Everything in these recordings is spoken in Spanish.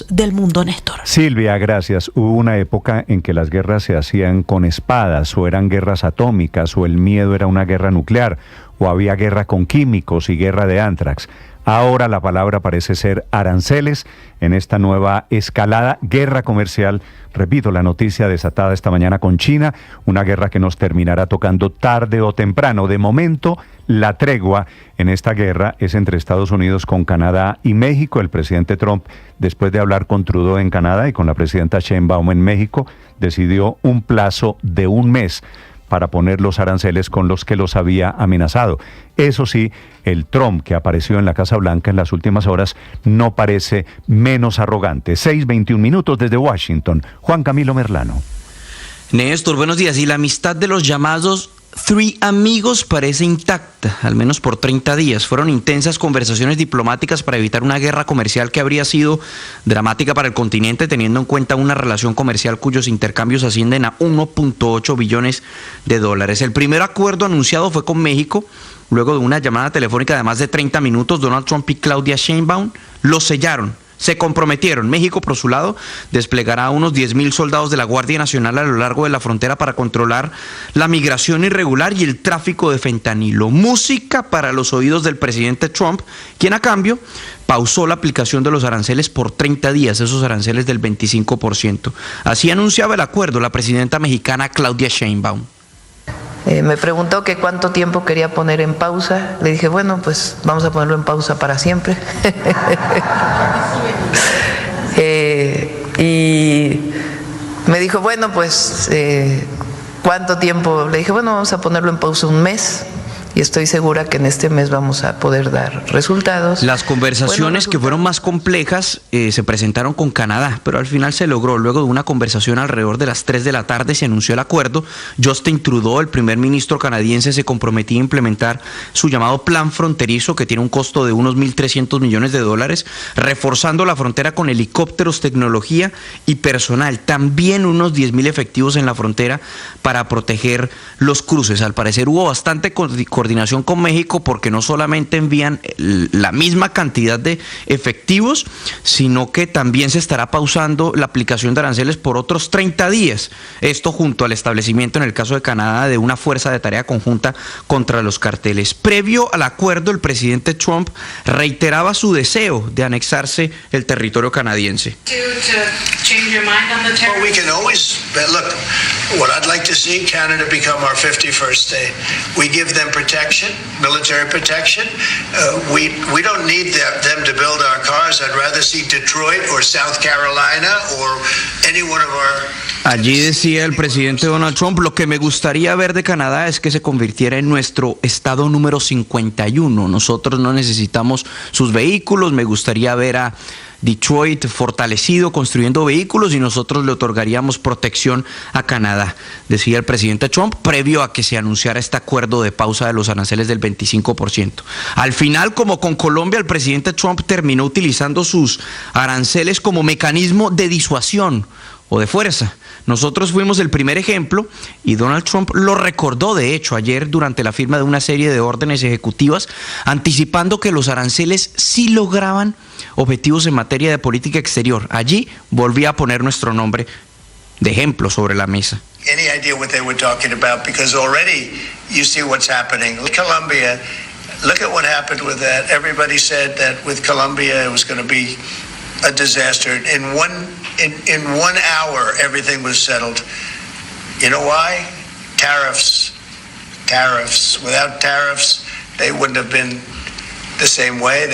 del mundo, Néstor. Silvia, gracias. Hubo una época en que las guerras se hacían con espadas, o eran guerras atómicas, o el miedo era una guerra nuclear, o había guerra con químicos y guerra de anthrax. Ahora la palabra parece ser aranceles en esta nueva escalada, guerra comercial. Repito, la noticia desatada esta mañana con China, una guerra que nos terminará tocando tarde o temprano. De momento, la tregua en esta guerra es entre Estados Unidos con Canadá y México. El presidente Trump, después de hablar con Trudeau en Canadá y con la presidenta Sheinbaum en México, decidió un plazo de un mes para poner los aranceles con los que los había amenazado. Eso sí, el Trump que apareció en la Casa Blanca en las últimas horas no parece menos arrogante. 6:21 minutos desde Washington. Juan Camilo Merlano. Néstor, buenos días. Y la amistad de los llamados Three Amigos parece intacta, al menos por 30 días. Fueron intensas conversaciones diplomáticas para evitar una guerra comercial que habría sido dramática para el continente, teniendo en cuenta una relación comercial cuyos intercambios ascienden a 1.8 billones de dólares. El primer acuerdo anunciado fue con México. Luego de una llamada telefónica de más de 30 minutos, Donald Trump y Claudia Sheinbaum lo sellaron. Se comprometieron. México, por su lado, desplegará unos 10,000 soldados de la Guardia Nacional a lo largo de la frontera para controlar la migración irregular y el tráfico de fentanilo. Música para los oídos del presidente Trump, quien a cambio pausó la aplicación de los aranceles por 30 días, esos aranceles del 25%. Así anunciaba el acuerdo la presidenta mexicana Claudia Sheinbaum. Me preguntó que cuánto tiempo quería poner en pausa. Le dije, bueno, pues vamos a ponerlo en pausa para siempre. Y me dijo, bueno, pues, ¿cuánto tiempo? Le dije, bueno, vamos a ponerlo en pausa un mes. Y estoy segura que en este mes vamos a poder dar resultados. Las conversaciones que fueron más complejas se presentaron con Canadá, pero al final se logró. Luego de una conversación alrededor de las 3 de la tarde se anunció el acuerdo. Justin Trudeau, el primer ministro canadiense, se comprometía a implementar su llamado plan fronterizo, que tiene un costo de unos 1.300 millones de dólares, reforzando la frontera con helicópteros, tecnología y personal. También unos 10,000 efectivos en la frontera para proteger los cruces. Al parecer hubo bastante coordinación con México, porque no solamente envían la misma cantidad de efectivos, sino que también se estará pausando la aplicación de aranceles por otros 30 días. Esto junto al establecimiento, en el caso de Canadá, de una fuerza de tarea conjunta contra los carteles. Previo al acuerdo, el presidente Trump reiteraba su deseo de anexarse el territorio canadiense. Well, we can always look. What I'd like to see Canada become our 51st state. We give them protection, military protection. We don't need them to build our cars. I'd rather see Detroit or South Carolina or any one of our. Allí decía el presidente Donald Trump, lo que me gustaría ver de Canadá es que se convirtiera en nuestro estado número 51. Nosotros no necesitamos sus vehículos. Me gustaría ver a Detroit fortalecido, construyendo vehículos, y nosotros le otorgaríamos protección a Canadá, decía el presidente Trump, previo a que se anunciara este acuerdo de pausa de los aranceles del 25%. Al final, como con Colombia, el presidente Trump terminó utilizando sus aranceles como mecanismo de disuasión o de fuerza. Nosotros fuimos el primer ejemplo y Donald Trump lo recordó, de hecho, ayer durante la firma de una serie de órdenes ejecutivas, anticipando que los aranceles sí lograban objetivos en materia de política exterior. Allí volvía a poner nuestro nombre de ejemplo sobre la mesa. Any idea what they were talking about? Because already you see what's happening. Colombia, look at what happened with that. Everybody said that with Colombia it was going to be a disaster. In one hour, everything was settled. You know why? Tariffs. Without tariffs, they wouldn't have been the same way.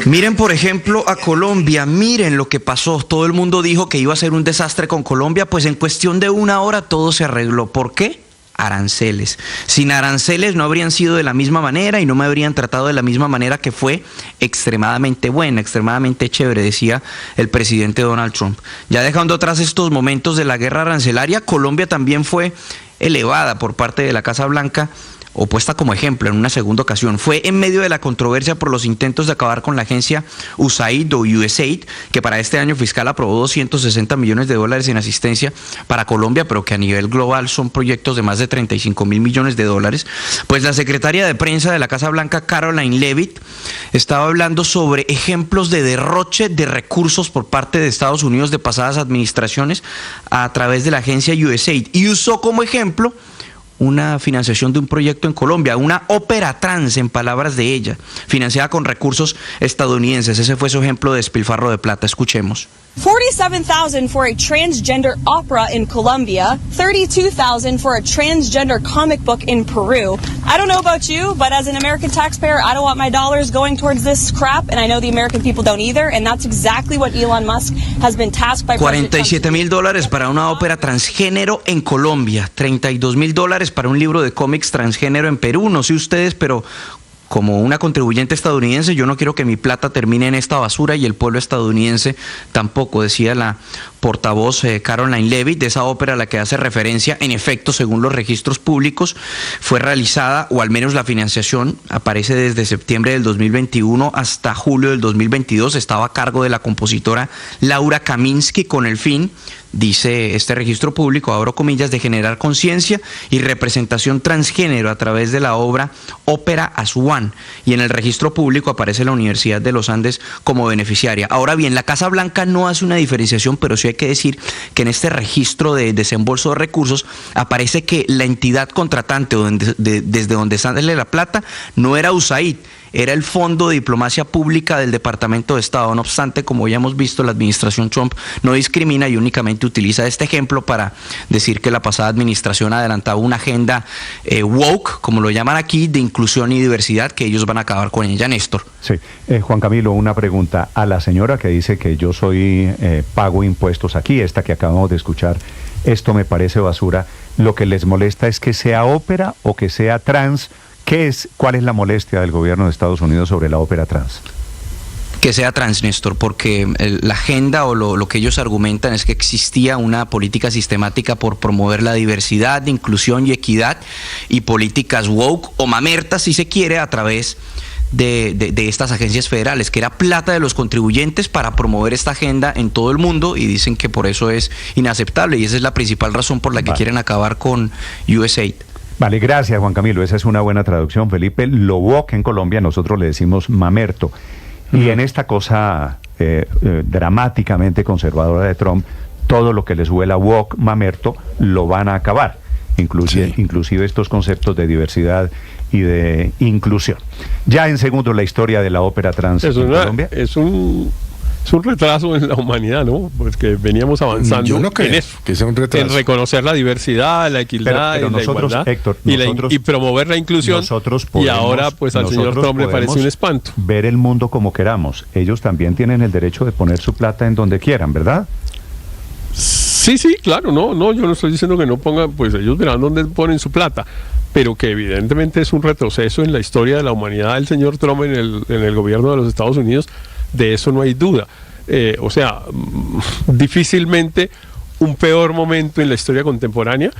Miren, por ejemplo, a Colombia. Miren lo que pasó. Todo el mundo dijo que iba a ser un desastre con Colombia. Pues en cuestión de una hora todo se arregló. ¿Por qué? Aranceles. Sin aranceles no habrían sido de la misma manera y no me habrían tratado de la misma manera, que fue extremadamente buena, extremadamente chévere, decía el presidente Donald Trump. Ya dejando atrás estos momentos de la guerra arancelaria, Colombia también fue elevada por parte de la Casa Blanca o puesta como ejemplo en una segunda ocasión. Fue en medio de la controversia por los intentos de acabar con la agencia USAID o USAID, que para este año fiscal aprobó $260 millones en asistencia para Colombia, pero que a nivel global son proyectos de más de $35 mil millones. Pues la secretaria de prensa de la Casa Blanca, Caroline Leavitt, estaba hablando sobre ejemplos de derroche de recursos por parte de Estados Unidos de pasadas administraciones a través de la agencia USAID, y usó como ejemplo una financiación de un proyecto en Colombia, una ópera trans, en palabras de ella, financiada con recursos estadounidenses. Ese fue su ejemplo de despilfarro de plata. Escuchemos. $47,000 for a transgender opera in Colombia, $32,000 for a transgender comic book in Peru. I don't know about you, but as an American taxpayer, I don't want my dollars going towards this crap, and I know the American people don't either, and that's exactly what Elon Musk has been tasked by President Trump. $47,000 para una ópera transgénero en Colombia, $32,000 para un libro de cómics transgénero en Perú. No sé ustedes, pero como una contribuyente estadounidense, yo no quiero que mi plata termine en esta basura, y el pueblo estadounidense tampoco, decía la portavoz Caroline Leavitt. De esa ópera a la que hace referencia, en efecto, según los registros públicos, fue realizada, o al menos la financiación aparece desde septiembre del 2021 hasta julio del 2022, estaba a cargo de la compositora Laura Kaminsky, con el fin, dice este registro público, abro comillas, de generar conciencia y representación transgénero a través de la obra Ópera Aswan, y en el registro público aparece la Universidad de los Andes como beneficiaria. Ahora bien, la Casa Blanca no hace una diferenciación, pero sí hay que decir que en este registro de desembolso de recursos aparece que la entidad contratante, desde donde sale la plata, no era USAID, era el Fondo de Diplomacia Pública del Departamento de Estado. No obstante, como ya hemos visto, la administración Trump no discrimina y únicamente utiliza este ejemplo para decir que la pasada administración adelantaba una agenda woke, como lo llaman aquí, de inclusión y diversidad, que ellos van a acabar con ella. Néstor. Sí, Juan Camilo, una pregunta a la señora que dice que yo pago impuestos aquí, esta que acabamos de escuchar. Esto me parece basura. Lo que les molesta es que sea ópera o que sea trans. ¿Cuál es la molestia del gobierno de Estados Unidos sobre la ópera trans? Que sea trans, Néstor, porque la agenda o lo que ellos argumentan es que existía una política sistemática por promover la diversidad, inclusión y equidad, y políticas woke o mamertas, si se quiere, a través de estas agencias federales, que era plata de los contribuyentes para promover esta agenda en todo el mundo, y dicen que por eso es inaceptable, y esa es la principal razón por la que quieren acabar con USAID. Vale, gracias Juan Camilo, esa es una buena traducción, Felipe. Lo woke en Colombia nosotros le decimos mamerto. Y en esta cosa dramáticamente conservadora de Trump, todo lo que les huela woke, mamerto, lo van a acabar. Inclusive estos conceptos de diversidad y de inclusión. Ya en segundo, la historia de la ópera trans en Colombia. Es un retraso en la humanidad, ¿no? Pues que veníamos avanzando. Yo no creo en eso, que sea un retraso. en reconocer la diversidad, la equidad, pero nosotros, la igualdad, Héctor, y promover la inclusión. Y ahora pues al señor Trump le parece un espanto. Ver el mundo como queramos. Ellos también tienen el derecho de poner su plata en donde quieran, ¿verdad? Sí, claro, no, yo no estoy diciendo que no pongan, pues ellos verán dónde ponen su plata, pero que evidentemente es un retroceso en la historia de la humanidad del señor Trump en el gobierno de los Estados Unidos. De eso no hay duda. Difícilmente un peor momento en la historia contemporánea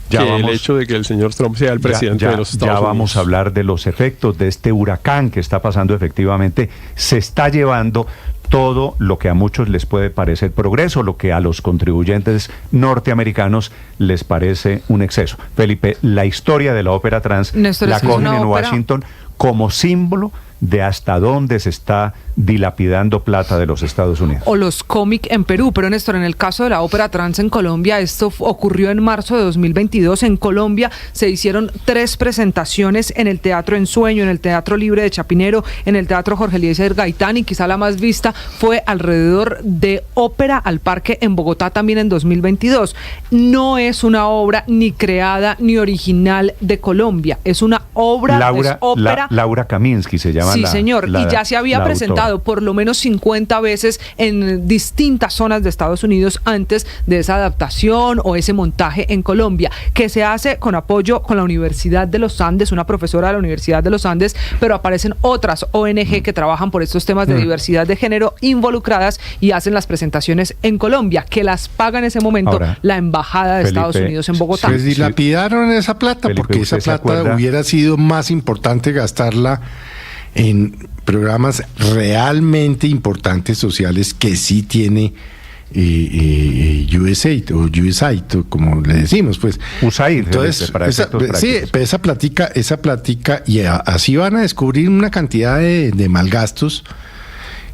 el hecho de que el señor Trump sea el presidente de los Estados Unidos. Ya vamos a hablar de los efectos de este huracán que está pasando. Efectivamente, se está llevando todo lo que a muchos les puede parecer progreso, lo que a los contribuyentes norteamericanos les parece un exceso. Felipe, la historia de la ópera trans la cogen en Washington como símbolo de hasta dónde se está dilapidando plata de los Estados Unidos. O los cómics en Perú, pero Néstor, en el caso de la ópera trans en Colombia, esto ocurrió en marzo de 2022. En Colombia se hicieron 3 presentaciones en el Teatro Ensueño, en el Teatro Libre de Chapinero, en el Teatro Jorge Eliezer Gaitán, y quizá la más vista fue alrededor de Ópera al Parque en Bogotá también en 2022. No es una obra ni creada ni original de Colombia, es una obra, ópera. Laura Kaminsky se llama llama Sí, la, señor, la- y ya se había la presentado autora. por lo menos 50 veces en distintas zonas de Estados Unidos antes de esa adaptación o ese montaje en Colombia, que se hace con apoyo con la Universidad de los Andes, una profesora de la Universidad de los Andes, pero aparecen otras ONG que trabajan por estos temas de diversidad de género involucradas y hacen las presentaciones en Colombia, que las paga en ese momento Ahora, la Embajada de Felipe, Estados Unidos en Bogotá. Pues dilapidaron esa plata, Felipe, porque esa ¿usted se plata acuerda? hubiera sido más importante gastarla en programas realmente importantes sociales que sí tiene USAID o USAID, como le decimos, pues. USAID, Entonces, para esa, efectos sí, prácticos. pero esa plática, y así van a descubrir una cantidad de malgastos.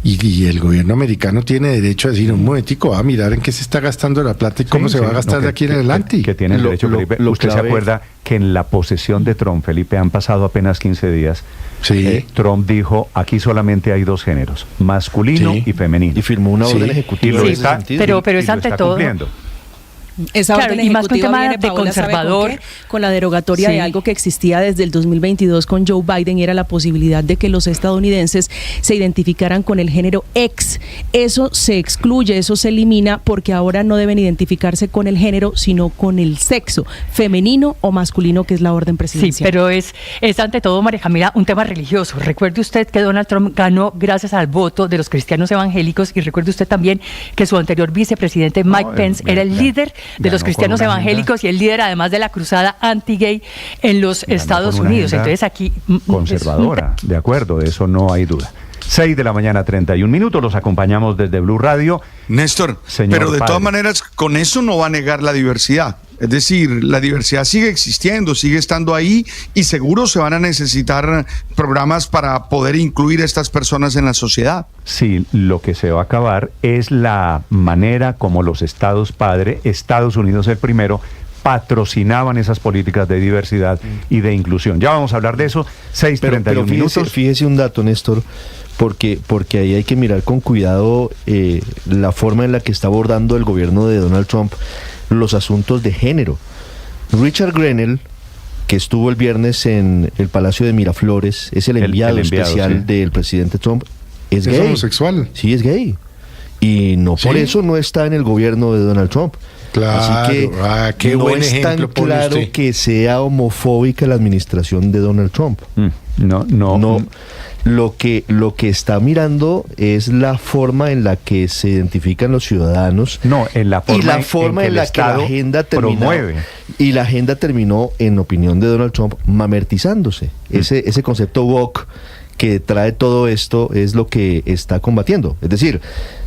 Y el gobierno americano tiene derecho a decir, un momentico, va a mirar en qué se está gastando la plata y cómo Sí, se sí, va a gastar no, de aquí en adelante. Que tiene el derecho, Felipe. ¿Usted se clave- acuerda que en la posesión de Trump, Felipe, han pasado apenas 15 días? Sí. Trump dijo, aquí solamente hay dos géneros, masculino Sí. y femenino. Y firmó una Sí. orden Y ejecutiva lo en Sí, ese está, sentido. pero es y lo ante está todo- cumpliendo. Esa Claro, orden y más con ejecutiva tema viene, de Paola, ¿sabe con conservador. qué? Con la derogatoria Sí. de algo que existía desde el 2022 con Joe Biden, y era la posibilidad de que los estadounidenses se identificaran con el género X. Eso se excluye, eso se elimina, porque ahora no deben identificarse con el género, sino con el sexo, femenino o masculino, que es la orden Sí, presidencial. pero es ante todo, María Camila, un tema religioso. Recuerde usted que Donald Trump ganó gracias al voto de los cristianos evangélicos, y recuerde usted también que su anterior vicepresidente Mike Pence era el líder de los ganó cristianos con una evangélicos y el líder además de la cruzada anti-gay en los Ganó Estados con una Unidos. agenda Entonces aquí conservadora, de acuerdo, de eso no hay duda. 6 de la mañana, 31 minutos, los acompañamos desde Blue Radio. Néstor, Señor pero de padre. todas maneras, con eso no va a negar la diversidad. Es decir, la diversidad sigue existiendo, sigue estando ahí, y seguro se van a necesitar programas para poder incluir a estas personas en la sociedad. Sí, lo que se va a acabar es la manera como los estados padre, Estados Unidos el primero, patrocinaban esas políticas de diversidad y de inclusión. Ya vamos a hablar de eso. 6:31 Pero minutos. fíjese un dato, Néstor, porque ahí hay que mirar con cuidado la forma en la que está abordando el gobierno de Donald Trump los asuntos de género. Richard Grenell, que estuvo el viernes en el Palacio de Miraflores, es el enviado especial sí. del presidente Trump, es Es gay. homosexual. Sí, es gay. Y no por ¿Sí? eso no está en el gobierno de Donald Trump. Claro, Así que qué no buen es tan ejemplo pone claro usted. que sea homofóbica la administración de Donald Trump. No, lo que está mirando es la forma en la que se identifican los ciudadanos. No, en la forma y la en forma que en el la que la Estado agenda terminó. promueve. Y la agenda terminó, en opinión de Donald Trump, mamertizándose. Ese concepto woke que trae todo esto es lo que está combatiendo. Es decir,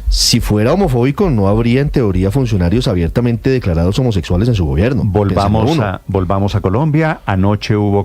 si fuera homofóbico, no habría en teoría funcionarios abiertamente declarados homosexuales en su gobierno. Volvamos Piénselo uno. a Colombia. Anoche hubo